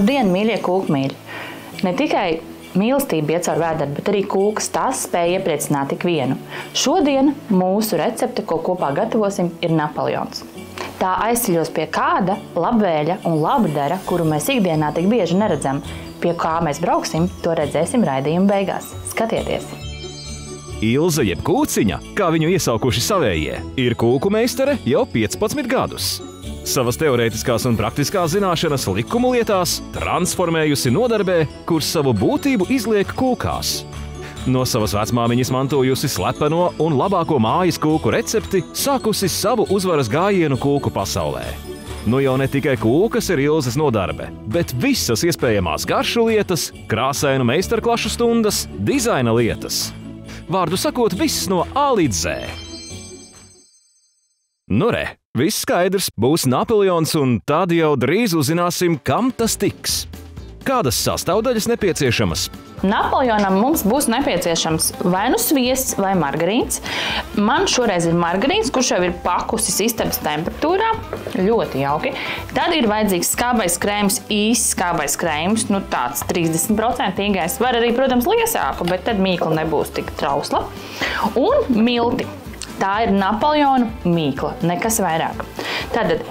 Labdien, mīļie kūkmīļi! Ne tikai mīlestība iet caur vēderi, bet arī kūkas tās spēja iepriecināt ikvienu. Šodien mūsu recepte, ko kopā gatavosim, ir Napoleons. Tā aizceļos pie kāda labvēļa un labdara, kuru mēs ikdienā tik bieži neredzam. Pie kā mēs brauksim, to redzēsim raidījuma beigās. Skatieties! Ilze jeb Kūciņa, kā viņu iesaukuši savējie, ir kūku meistare jau 15 gadus. Savas teorētiskās un praktiskās zināšanas likumu lietās transformējusi nodarbē, kur savu būtību izliek kūkās. No savas vecmāmiņas mantojusi slepeno un labāko mājas kūku recepti, sākusi savu uzvaras gājienu kūku pasaulē. Nu jau ne tikai kūkas ir Ilzes nodarbe, bet visas iespējamās garšu lietas, krāsainu meistarklašu stundas, dizaina lietas. Vārdu sakot, viss no A līdz Z. Nu re, viss skaidrs, būs Napoleons, un tad jau drīz uzzināsim, kam tas tiks. Kādas sastāvdaļas nepieciešamas? Napoleonam mums būs nepieciešams vai nu sviests vai margarīns. Man šoreiz ir margarīns, kurš jau ir pakusis istabas temperatūrā. Ļoti jauki. Tad ir vajadzīgs skābais krējums, īsts skābais krējums, nu tāds 30%. Var arī, protams, liesāku, bet tad mīkla nebūs tik trausla. Un milti. Tā ir Napoleona mīkla, nekas vairāk. Tātad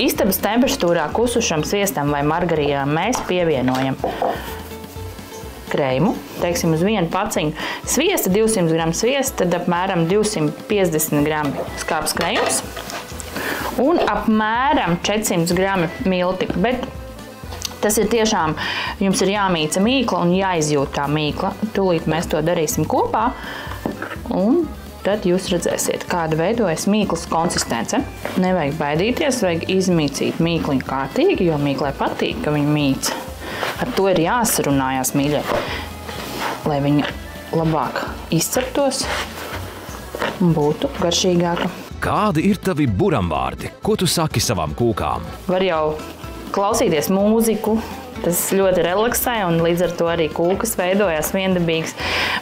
istabas temperatūrā kusušam sviestam vai margarīnam mēs pievienojam krējumu, teiksim uz vienu paciņu sviesta, 200 gramu sviesta, tad apmēram 250 gramu skābs krējums un apmēram 400 gramu milti, bet tas ir tiešām, jums ir jāmīca mīkla un jāizjūt tā mīkla. Tūlīt mēs to darīsim kopā un tad jūs redzēsiet, kāda veidojas mīklas konsistence. Nevajag baidīties, vajag izmīcīt mīkliņu kārtīgi, jo mīklai patīk, ka viņa mīca. Ar to ir jāsarunājās, mīļie, lai viņa labāk izceptos un būtu garšīgāka. Kādi ir tavi buramvārdi? Ko tu saki savām kūkām? Var jau klausīties mūziku, tas ļoti relaksē un līdz ar to arī kūkas veidojās viendabīgas.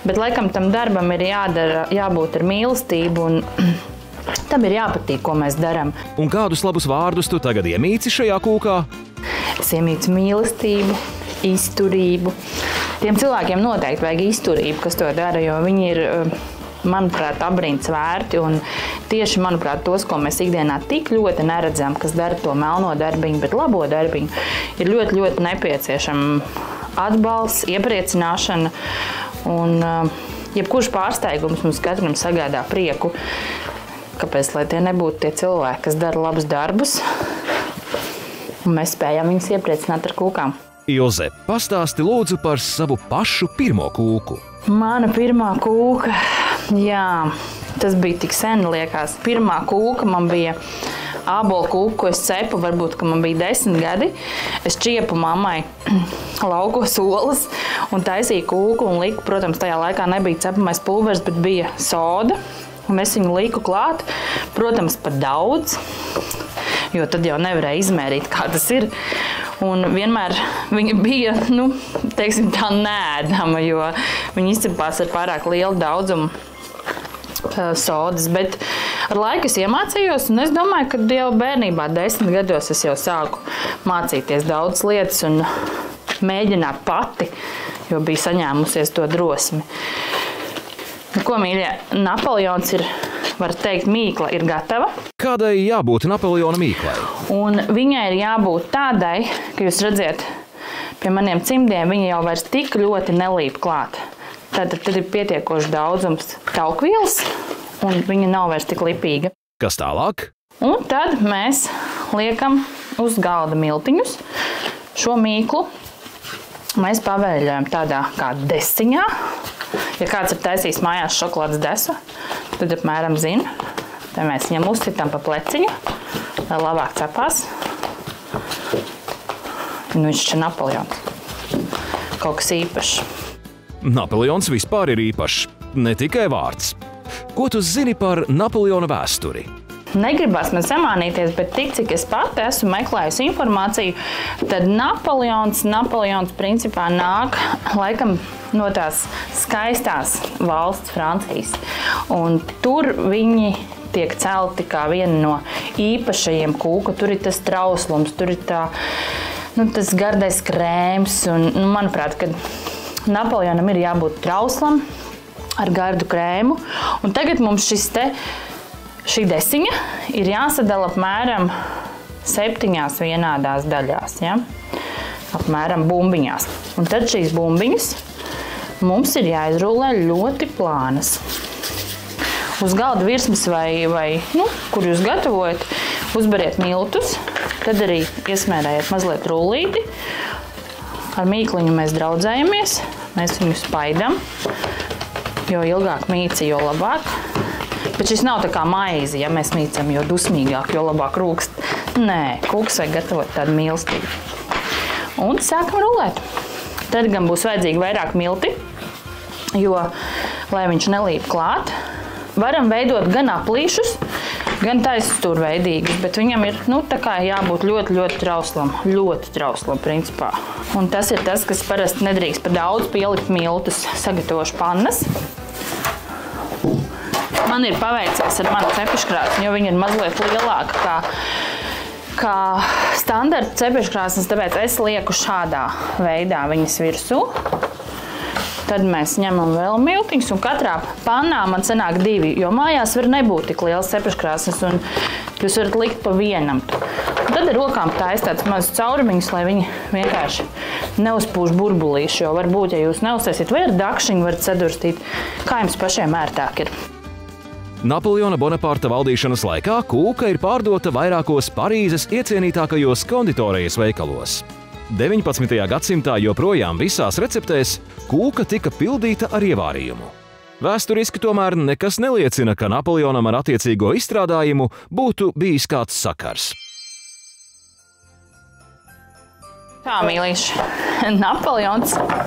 Bet laikam tam darbam ir jābūt ar mīlestību un tam ir jāpatīk, ko mēs darām. Un kādus labus vārdus tu tagad iemīci šajā kūkā? Es iemīcu mīlestību, izturību. Tiem cilvēkiem noteikti vajag izturību, kas to dara, jo viņi ir, manuprāt, abrīns vērti. Un tieši, manuprāt, tos, ko mēs ikdienā tik ļoti neredzam, kas dara to melno darbiņu, bet labo darbiņu, ir ļoti, ļoti nepieciešama atbalsts, iepriecināšana. Un jebkurš pārsteigums mums katram sagādā prieku. Kāpēc, lai tie nebūtu tie cilvēki, kas dara labus darbus, un mēs spējam viņus iepriecināt ar kūkām. Ilze, pastāsti lūdzu par savu pašu pirmo kūku. Mana pirmā kūka, jā, tas bija tik sen, liekas. Pirmā kūka man bija ābolu kūka, ko es cepu, varbūt, ka man bija 10 gadi. Es čiepu mammai laukos olas un taisīju kūku un liku, protams, tajā laikā nebija cepamais pulveris, bet bija soda. Un es viņu liku klāt, protams, pat daudz, jo tad jau nevarēja izmērīt, kā tas ir. Un vienmēr viņa bija, nu, teiksim tā, neēdama, jo viņa izcepās ar pārāk lielu daudzumu sodas, bet ar laiku es iemācījos, un es domāju, ka jau bērnībā 10 gados es jau sāku mācīties daudz lietas un mēģināt pati, jo biju saņēmusies to drosmi. Nu, ko, mīļie, Napoleons ir, var teikt, mīkla ir gatava. Kādai jābūt Napoleona mīklai? Un viņai ir jābūt tādai, ka jūs redziet, pie maniem cimdiem viņa jau vairs tik ļoti nelīp klāt. Tad ir pietiekoši daudzums taukvielas, un viņa nav vairs tik lipīga. Kas tālāk? Un tad mēs liekam uz galda miltiņus. Šo mīklu mēs pavēļojam tādā kā desiņā. Ja kāds ir taisījis mājās šokolādes desu, tad apmēram zina. Te mēs viņam uzcitam pa pleciņu, lai labāk cepās. Nu, viņš ir Napoleons. Kaut kas īpašs. Napoleons vispār ir īpašs, ne tikai vārds. Ko tu zini par Napoleona vēsturi? Negribas man samānīties, bet tik, cik es pati esmu meklējusi informāciju, tad Napoleons principā nāk laikam no tās skaistās valsts Francijas. Un tur viņi tiek celti kā viena no īpašajiem kūku. Tur ir tas trauslums, tur ir tā tas gardais krēms. Un, manuprāt, kad Napoleonam ir jābūt trauslam ar gardu krēmu. Un tagad mums šī desiņa ir jāsadala apmēram 7 vienādās daļās. Ja? Apmēram bumbiņās. Un tad šīs bumbiņas mums ir jāizrulē ļoti plānas. Uz galda virsmas vai kur jūs gatavojat, uzberiet miltus, tad arī iesmērējiet mazliet rullīti. Ar mīkliņu mēs draudzējamies, mēs viņu spaidam, jo ilgāk mīci, jo labāk. Bet šis nav tā kā maizi, ja mēs mīcam, jo dusmīgāk, jo labāk rūkst. Nē, kūks vajag gatavot tādu mīlestību. Un sākam rulēt. Tad gan būs vajadzīgi vairāk milti, jo, lai viņš nelīp klāt, varam veidot gan aplīšus, gan taisstūrveidīgus, bet viņam ir tā kā jābūt ļoti, ļoti trauslam. Ļoti trauslam, principā. Un tas ir tas, kas parasti nedrīkst par daudz pielikt miltus. Sagatavošu pannas. Man ir paveicies ar manu cepeškrāsni, jo viņa ir mazliet lielāka kā standarta cepeškrāsnes, tāpēc es lieku šādā veidā viņas virsū. Tad mēs ņemam vēl miltiņus, un katrā pannā man sanāk 2, jo mājās var nebūt tik liels cepeškrāsnes, un jūs varat likt pa vienam. Un tad ar rokām taisa tāds mazs caurumiņus, lai viņi vienkārši neuzpūš burbulīšu, jo varbūt, ja jūs neuztaisiet, vai ar dakšiņu varat sadurstīt, kā jums pašiem ērtāk ir. Napoleona Bonapārta valdīšanas laikā kūka ir pārdota vairākos Parīzes iecienītākajos konditorijas veikalos. 19. gadsimtā joprojām visās receptēs kūka tika pildīta ar ievārījumu. Vēsturiski tomēr nekas neliecina, ka Napoleonam ar attiecīgo izstrādājumu būtu bijis kāds sakars. Tā, mīlīši,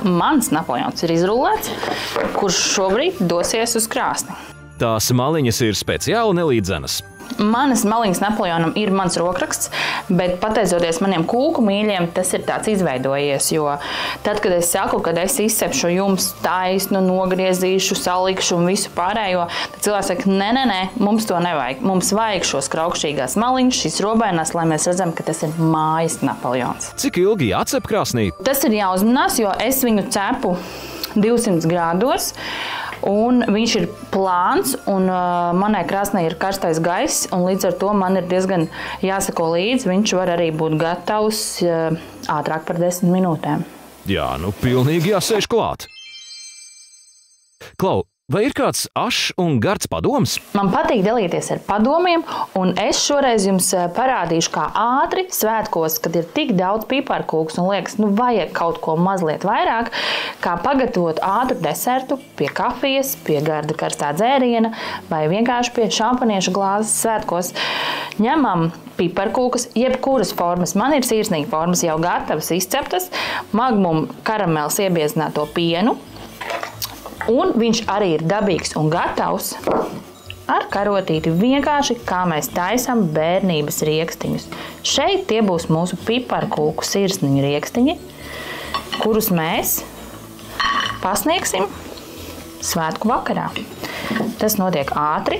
mans Napoleons ir izrullēts, kurš šobrīd dosies uz krāsni. Tās maliņas ir speciāli nelīdzenas. Manas maliņas Napoleonam ir mans rokraksts, bet pateicoties maniem kūku mīļiem, tas ir tāds izveidojies, jo tad, kad es saku, kad es izcepšu jums taisnu, nogriezīšu, salikšu un visu pārējo, tad cilvēks saka, nē, mums to nevajag. Mums vajag šos kraukšķīgās maliņas, šīs robainās, lai mēs redzam, ka tas ir mājas Napoleons. Cik ilgi jācep krāsnī? Tas ir jāuzmanās, jo es viņu cepu 200 grādos. Un viņš ir plāns, un manai krāsnai ir karstais gaiss, un līdz ar to man ir diezgan jāsako līdzi. Viņš var arī būt gatavs ātrāk par 10 minūtēm. Jā, pilnīgi jāsēž klāt. Klau, vai ir kāds ašs un gards padoms? Man patīk dalīties ar padomiem, un es šoreiz jums parādīšu, kā ātri svētkos, kad ir tik daudz piparkūks un liekas, vajag kaut ko mazliet vairāk, kā pagatavot ātru desertu pie kafijas, pie garda karstā dzēriena vai vienkārši pie šampaniešu glāzes svētkos. Ņemam piparkūkas, jebkuras formas. Man ir sirsnīgi formas jau gatavas, izceptas, magmumu karamels iebiezināto pienu. Un viņš arī ir dabīgs un gatavs ar karotīti, vienkārši kā mēs taisam bērnības riekstiņus. Šeit tie būs mūsu piparkūku sirsniņu riekstiņi, kurus mēs pasniegsim svētku vakarā. Tas notiek ātri,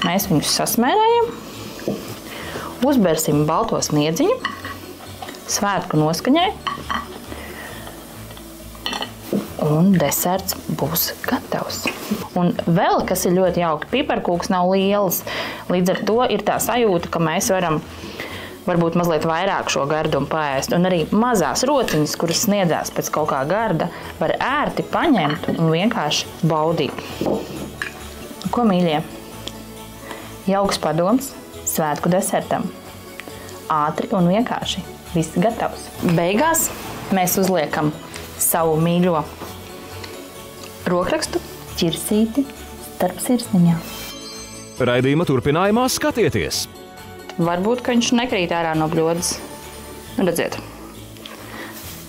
mēs viņus sasmērējam, uzbersim balto sniedziņu, svētku noskaņai, un deserts būs gatavs. Un vēl, kas ir ļoti jauki, piparkūks nav liels. Līdz ar to ir tā sajūta, ka mēs varam varbūt mazliet vairāk šo gardumu paēst. Un arī mazās rociņas, kuras sniedzās pēc kaut kā garda, var ērti paņemt un vienkārši baudīt. Ko, mīļie? Jauks padoms svētku desertam. Ātri un vienkārši. Viss gatavs. Beigās mēs uzliekam savu mīļo rokrakstu ķirsīti starp sirsniņām. Raidījuma turpinājumā skatieties! Varbūt, ka viņš nekrīt ārā no bļodas. Redziet,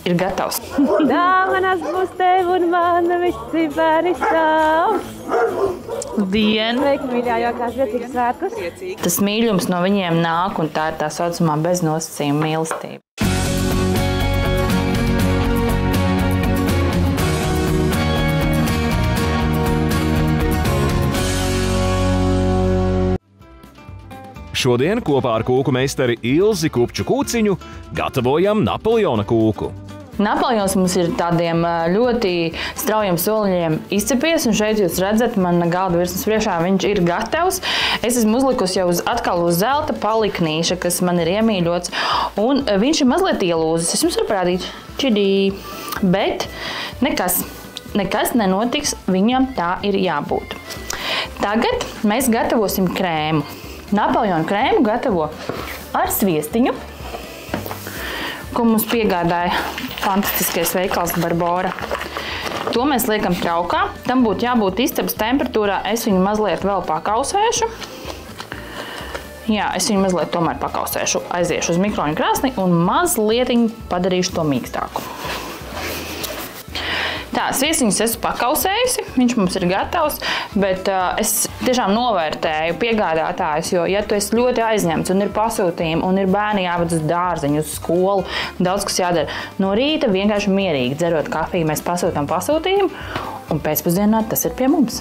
ir gatavs. Dāvanas būs tev un man, visi bērni stāv. Dien! Sveiki, mīļā, jaukās priecīgas svētkus. Tas mīļums no viņiem nāk, un tā ir tā saucamā beznosacījuma mīlestība. Šodien kopā ar kūku meistari Ilzi Kupču Kūciņu gatavojam Napoleona kūku. Napoleons mums ir tādiem ļoti straujiem soliņiem izcepies, un šeit jūs redzat, man galda virsmas priekšā viņš ir gatavs. Es esmu uzlikusi jau atkal uz zelta paliknīša, kas man ir iemīļots, un viņš ir mazliet ielūzis. Es jums varu parādīt, čidī, bet nekas nenotiks, viņam tā ir jābūt. Tagad mēs gatavosim krēmu. Napoleona krēmu gatavo ar sviestiņu, ko mums piegādāja fantastiskais veikals Barbora. To mēs liekam traukā. Tam būtu jābūt istabas temperatūrā. Es viņu mazliet vēl pakausēšu. Jā, es viņu mazliet tomēr pakausēšu. Aiziešu uz mikroņu krāsni un mazliet padarīšu to mīkstāku. Tā, sviestiņus esmu pakausējusi, viņš mums ir gatavs, bet es tiešām novērtēju piegādātājus, jo, ja tu esi ļoti aizņemts un ir pasūtījumi, un ir bērni jāved uz dārziņu, uz skolu, daudz kas jādara. No rīta vienkārši mierīgi dzerot kafiju, mēs pasūtām pasūtījumu, un pēcpusdienā tas ir pie mums.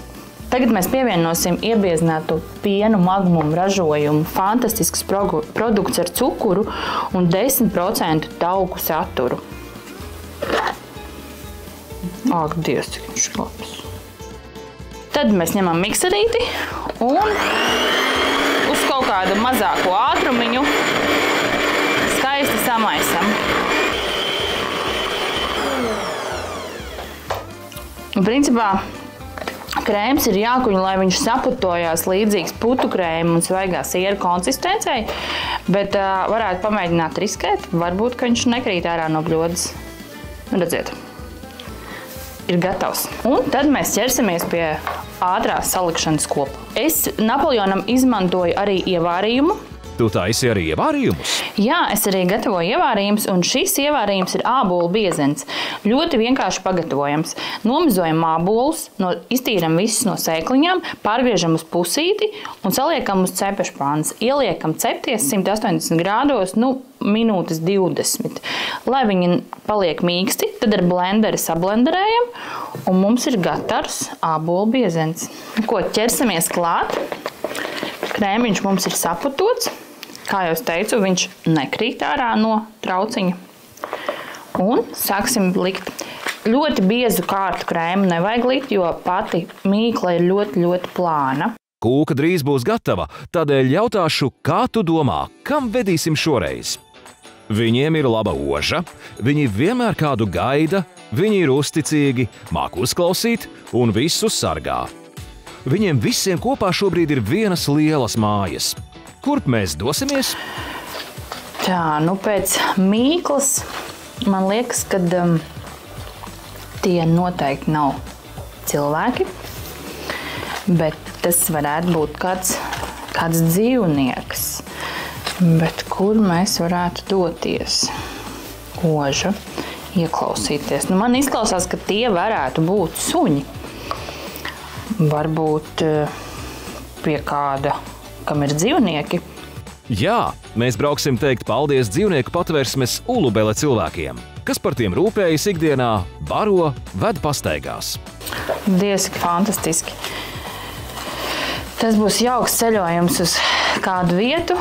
Tagad mēs pievienosim iebiezinātu pienu magmumu ražojumu, fantastisks produkts ar cukuru un 10% tauku saturu. Ak, Dievs, cik viņš labs. Tad mēs ņemam mikserīti un uz kaut kādu mazāko ātrumiņu skaisti samaisam. Un principā krēms ir jākuņ, lai viņš saputojās līdzīgs putu krēmu un svaigā siera konsistencei, bet varētu pamēģināt riskēt, varbūt, ka viņš nekrīt ārā no bļodas. Redziet. Ir gatavs. Un tad mēs ķersimies pie ātrās salikšanas kopa. Es Napoleonam izmantoju arī ievārījumu. Tu taisi arī ievārījumus? Jā, es arī gatavoju ievārījumus, un šis ievārījums ir ābolu biezens. Ļoti vienkārši pagatavojams. Nomizojam ābolus, iztīram visus no sēkliņām, pārgriežam uz pusīti un saliekam uz cepešpānas. Ieliekam cepties 180 grādos, minūtes 20. Lai viņi paliek mīksti, tad ar blenderi sablenderējam, un mums ir gatavs ābolu biezens. Ko, ķersimies klāt. Krēmiņš mums ir saputots. Kā jau es teicu, viņš nekrīt ārā no trauciņa. Un sāksim likt. Ļoti biezu kārtu krēmu nevajag likt, jo pati mīkla ir ļoti, ļoti plāna. Kūka drīz būs gatava, tādēļ jautāšu, kā tu domā, kam vedīsim šoreiz? Viņiem ir laba oža, viņi vienmēr kādu gaida, viņi ir uzticīgi, māk uzklausīt un visus sargā. Viņiem visiem kopā šobrīd ir vienas lielas mājas. Kurp mēs dosimies? Tā, pēc mīklas man liekas, ka tie noteikti nav cilvēki, bet tas varētu būt kāds dzīvnieks. Bet kur mēs varētu doties? Oža, ieklausīties. Man izklausās, ka tie varētu būt suņi. Varbūt pie kāda, kam ir dzīvnieki. Jā, mēs brauksim teikt paldies dzīvnieku patversmes Ulubele cilvēkiem, kas par tiem rūpējas ikdienā, baro, ved pastaigās. Dievs, cik fantastiski. Tas būs jauks ceļojums uz kādu vietu,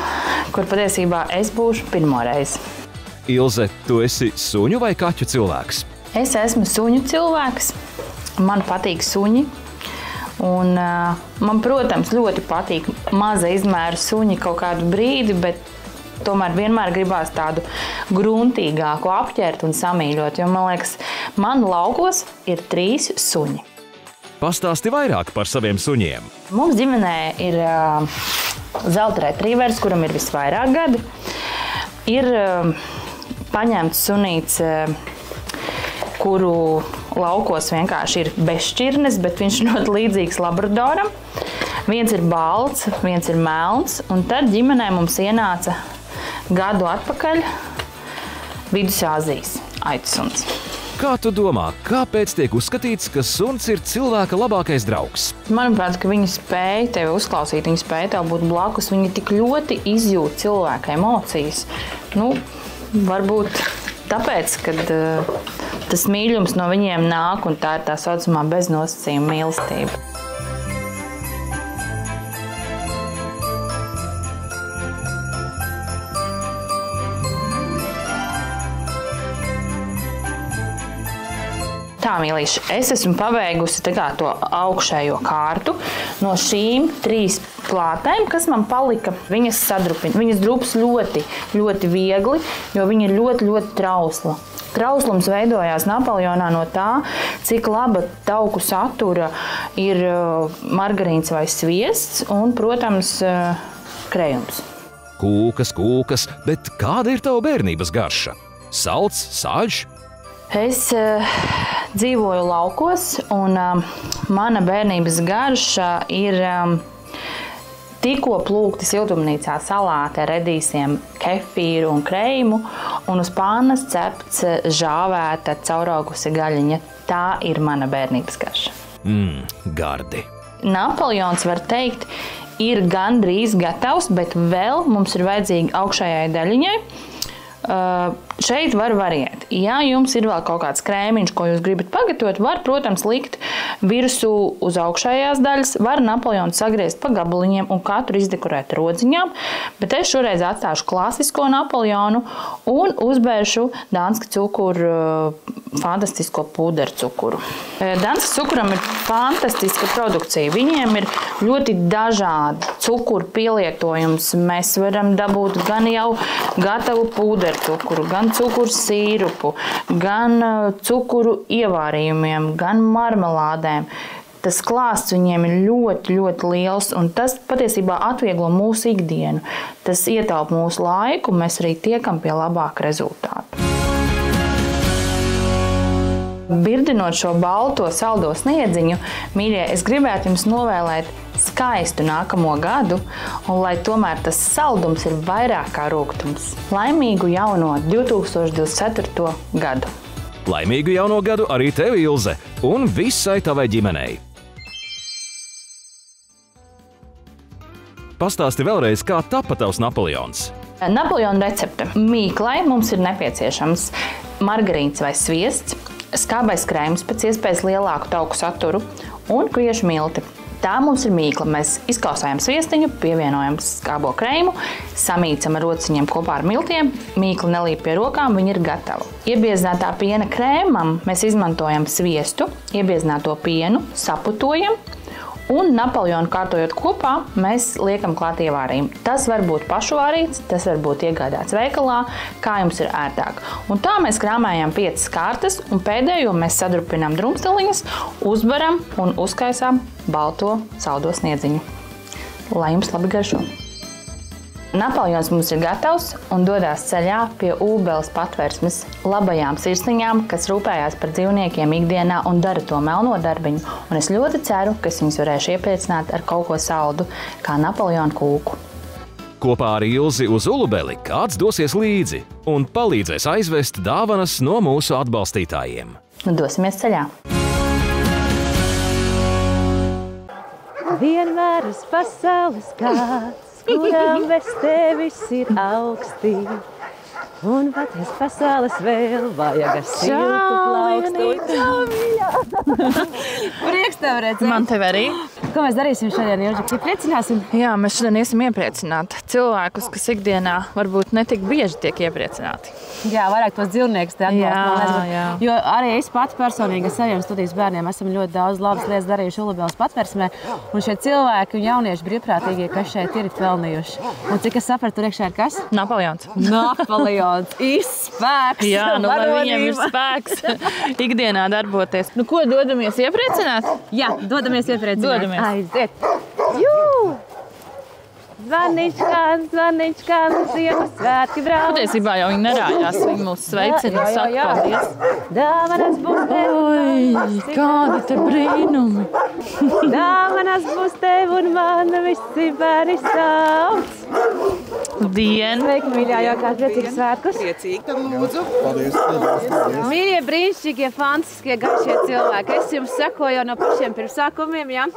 kur patiesībā es būšu pirmoreiz. Ilze, tu esi suņu vai kaķu cilvēks? Es esmu suņu cilvēks. Man patīk suņi. Un man, protams, ļoti patīk maza izmēra suņi kaut kādu brīdi, bet tomēr vienmēr gribās tādu gruntīgāku apķert un samīļot, jo, man liekas, man laukos ir 3 suņi. Pastāsti vairāk par saviem suņiem. Mums ģimenē ir zelta retrīvers, kuram ir visvairāk gadi. Ir paņemts sunīts, kuru laukos vienkārši ir bez šķirnes, bet viņš ļoti līdzīgs labradoram. Viens ir balts, viens ir melns, un tad ģimenē mums ienāca gadu atpakaļ Vidusāzijas aitsuns. Kā tu domā, kāpēc tiek uzskatīts, ka suns ir cilvēka labākais draugs? Manuprāt, ka viņi spēja tevi uzklausīt, viņi spēja tev būt blakus, viņi tik ļoti izjūt cilvēka emocijas. Varbūt tāpēc, kad tas mīļums no viņiem nāk, un tā ir tā saucamā beznosacījuma mīlestība. Tā, mīlīši, es esmu pabeigusi tā kā to augšējo kārtu. No šīm 3 plātēm, kas man palika, viņas sadrupina. Viņas drupas ļoti, ļoti viegli, jo viņa ir ļoti, ļoti trausla. Trauslums veidojās Napoleonā no tā, cik laba tauku satura ir margarīns vai sviests un, protams, krējums. Kūkas, bet kāda ir tava bērnības garša? Salds, sāļš? Es dzīvoju laukos, un mana bērnības garša ir tikko plūkti siltumnīcā salāti ar redīsiem, kefīru un kreimu, un uz pannas cepts žāvēta cauraugusi gaļiņa. Tā ir mana bērnības garša. Gardi. Napoleons, var teikt, ir gandrīz gatavs, bet vēl mums ir vajadzīgi augšējai daļiņai. Šeit var variēt. Ja jums ir vēl kaut kāds krēmiņš, ko jūs gribat pagatavot, var, protams, likt virsū uz augšējās daļas, var Napoleonu sagriezt pa gabaliņiem un katru izdekorēt rodziņām, bet es šoreiz atstāšu klasisko Napoleonu un uzbēršu Danska cukuru, fantastisko pūderu cukuru. Danskas cukuram ir fantastiska produkcija. Viņiem ir ļoti dažādi cukuru pielietojums. Mēs varam dabūt gan jau gatavu pūderu cukuru, gan cukuru sīrupu, gan cukuru ievārījumiem, gan marmelādēm. Tas klāsts viņiem ir ļoti, ļoti liels, un tas patiesībā atvieglo mūsu ikdienu. Tas ietaupa mūsu laiku, mēs arī tiekam pie labāka rezultāta. Birdinot šo balto saldo sniedziņu, mīļie, es gribētu jums novēlēt skaistu nākamo gadu, un lai tomēr tas saldums ir vairāk kā rūgtums. Laimīgu jauno 2024. gadu! Laimīgu jauno gadu arī tev, Ilze, un visai tavai ģimenei! Pastāsti vēlreiz, kā tapa tavs Napoleons? Napoleona recepte. Mīklai mums ir nepieciešams margarīns vai sviests, skābais krējums, pēc iespējas lielāku tauku saturu un kviešu milti. Tā mums ir mīkla. Mēs izkausējam sviestiņu, pievienojam skābo krējumu, samīcam ar rociņiem kopā ar miltiem, mīkla nelīp pie rokām, viņa ir gatava. Iebiezinātā piena krēmam mēs izmantojam sviestu, iebiezināto pienu, saputojam, un Napoleonu kārtojot kopā, mēs liekam klāt ievārījumu. Tas var būt pašvārīts, tas var būt iegādāts veikalā, kā jums ir ērtāk. Un tā mēs krāmējam 5 kārtas, un pēdējo mēs sadrupinām drumsteliņas, uzbaram un uzkaisām balto saldo sniedziņu. Lai jums labi garšo! Napoleons mums ir gatavs un dodās ceļā pie Ūbeles patversmes labajām sirsniņām, kas rūpējās par dzīvniekiem ikdienā un dara to melno darbiņu. Un es ļoti ceru, ka es viņus varēšu iepriecināt ar kaut ko saldu, kā Napoleona kūku. Kopā ar Ilzi uz Ulubeli kāds dosies līdzi un palīdzēs aizvest dāvanas no mūsu atbalstītājiem. Nu, dosimies ceļā! Vienmēr uz pasaules kāds, kurām bez tevis ir augstī. Un paties pasaules vēl vajag ar siltu plaukstu. Prieks tev redzēt. Man tev arī. Ko mēs darīsim šodien, Ilži? Iepriecināsim? Jā, mēs šodien iesim iepriecināt cilvēkus, kas ikdienā varbūt netik bieži tiek iepriecināti. Jā, vairāk tos dzīvniekus te atbalst. Jā. Jo arī es pati personīgi ar saviem studijas bērniem esam ļoti daudz labas lietas darījuši Ulubeles patversmē. Un šie cilvēki un jaunieši brīvprātīgie, kas šeit ir pelnījuši. Un cik es sapratu, tur iekšā ir kas? Napoleons. Napoleons. Izspēks. Jā, nu lai viņiem ir spēks ikdienā darboties. Nu ko, dodamies iepriecināt? Jā, dodamies iepriecināt. Dodamies. Aiziet. Jū! Zvaniņš skan, Ziemassvētki brauc. Patiesībā jau viņi nerājās, viņi mūs sveicina un saka paldies. Dāvanas būs tev un man, kādi te brīnumi. Dāvanas būs tev un man, visi bērni sauc. Dien. Sveiki, mīļā, jau kāds priecīgs svētkus. Priecīgi, tad lūdzu. Paldies. Mīļie, brīnišķīgie, fantastiskie, garšie cilvēki. Es jums sekoju jau no pašiem pirmsākumiem, ja?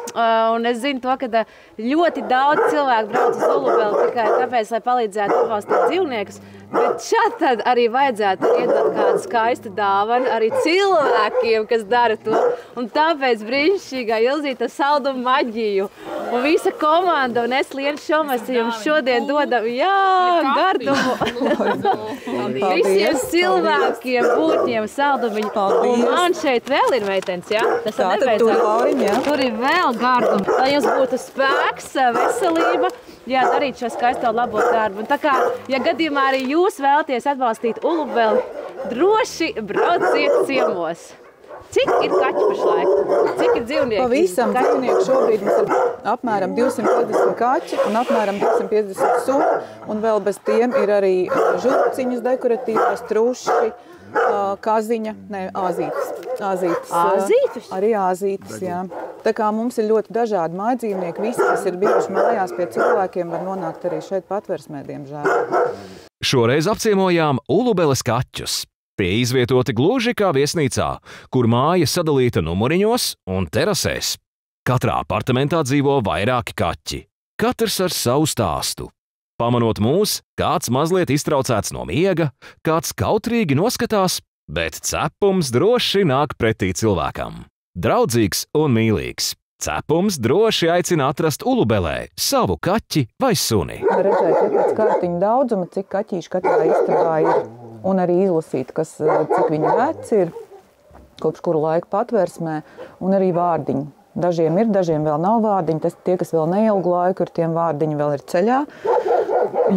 Un es zinu to, ka ļoti daudz cilvēku brauc uz Ulubeli tikai tāpēc, lai palīdzētu atbalstīt dzīvniekus. Bet šādi tad arī vajadzētu iedot kādu skaistu dāvanu arī cilvēkiem, kas dara to. Un tāpēc brīnišķīgā Ilzīta saldu maģiju un visa komanda, un es Liena Šomasa jums šodien dodam, gardumu. Visiem cilvēkiem, būtņiem, saldumiņu. Un man šeit vēl ir meitenes, jā? Tas tur ir vēl gardumu. Lai jums būtu spēks, veselība, darīt šo skaisto labo darbu. Un tā kā, ja gadījumā arī jūs vēlaties atbalstīt Ulubeli, droši brauciet ciemos. Cik ir kaķi pašlaik? Cik ir dzīvnieki? Pavisam dzīvnieku šobrīd mums ir apmēram 250 kaķi un apmēram 250 suņi. Un vēl bez tiem ir arī žurciņas dekoratīvās, truši, kaziņa, āzītes. Āzītes? Arī āzītes, jā. Tā kā mums ir ļoti dažādi mājdzīvnieki, visi, kas ir bijuši mājās pie cilvēkiem, var nonākt arī šeit Patversmē, diemžēl. Šoreiz apciemojām Ulubeles kaķus. Tie izvietoti gluži kā viesnīcā, kur māja sadalīta numuriņos un terasēs. Katrā apartamentā dzīvo vairāki kaķi, katrs ar savu stāstu. Pamanot mūs, kāds mazliet iztraucēts no miega, kāds kautrīgi noskatās, bet cepums droši nāk pretī cilvēkam. Draudzīgs un mīlīgs. Cepums droši aicina atrast Ulubelē savu kaķi vai suni. Redzēt, pēc kārtiņu daudzuma, cik kaķīši katrā istabā ir. Un arī izlasīt, cik viņi veci ir, kopš kuru laiku Patversmē, un arī vārdiņi. Dažiem ir, dažiem vēl nav vārdiņi. Tie, kas vēl neilgu laiku ir, tiem vārdiņi vēl ir ceļā,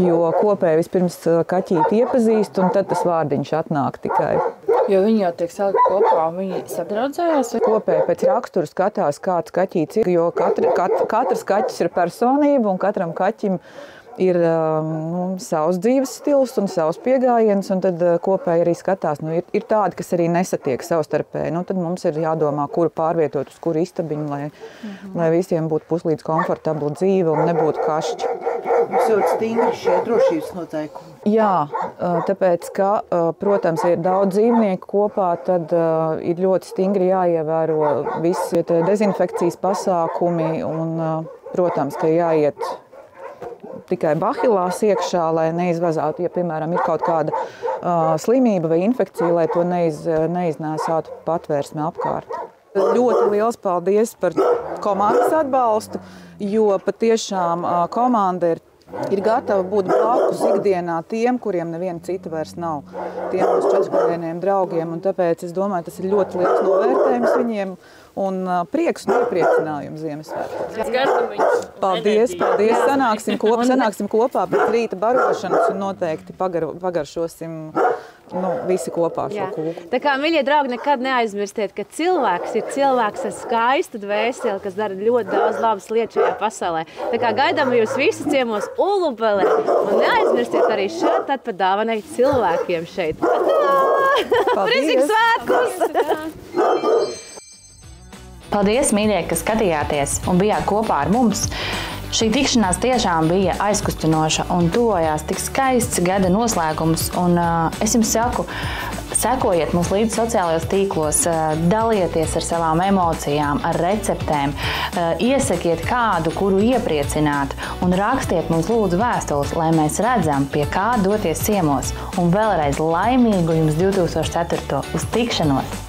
jo kopēji vispirms kaķīti iepazīst, un tad tas vārdiņš atnāk tikai. Jo viņi jau tiek salikti kopā, viņi sadraudzējās? Kopēji pēc rakstura skatās, kāds kaķīts ir, jo katrs kaķis ir personība, un katram kaķim ir savs dzīves stils un savs piegājiens, un tad kopēji arī skatās. Ir tādi, kas arī nesatiek savstarpēji. Tad mums ir jādomā, kuru pārvietot uz kuru istabiņu, lai visiem būtu puslīdz komfortabla dzīve un nebūtu kašķi. Mums ļoti stingri šie drošības noteikumi. Jā, tāpēc, ka, protams, ja ir daudz dzīvnieku kopā, tad ir ļoti stingri jāievēro visi dezinfekcijas pasākumi un, protams, ka jāiet tikai bahilās iekšā, lai neizvazātu, ja, piemēram, ir kaut kāda slimība vai infekcija, lai to neiznēsātu Patversmē apkārt. Ļoti liels paldies par komandas atbalstu, jo patiešām komanda ir gatava būt blakus ikdienā tiem, kuriem neviena cita vairs nav. Tiem mūsu četrgadieniem draugiem, un tāpēc es domāju, tas ir ļoti liels novērtējums viņiem un prieks un iepriecinājums Ziemassvētkos. Paldies! Sanāksim kopā pēc rīta barošanas un noteikti pagaršosim visi kopā šo kūku. Tā kā, mīļie draugi, nekad neaizmirstiet, ka cilvēks ir cilvēks ar skaistu dvēseli, kas dara ļoti daudz labas lietas šajā pasaulē. Tā kā gaidām jūs visi ciemos Ulubelē, un neaizmirstiet arī šeit tad pat dāvanēt cilvēkiem šeit. Priecīgus svētkus! Paldies, mīļie, ka skatījāties un bijāt kopā ar mums. Šī tikšanās tiešām bija aizkustinoša un tuvojās tik skaists gada noslēgums. Un es jums saku, sekojiet mums līdz sociālajos tīklos, dalieties ar savām emocijām, ar receptēm, iesakiet kādu, kuru iepriecināt, un rakstiet mums lūdzu vēstules, lai mēs redzam, pie kā doties ciemos. Un vēlreiz laimīgu jums 2004. Uz tikšanos!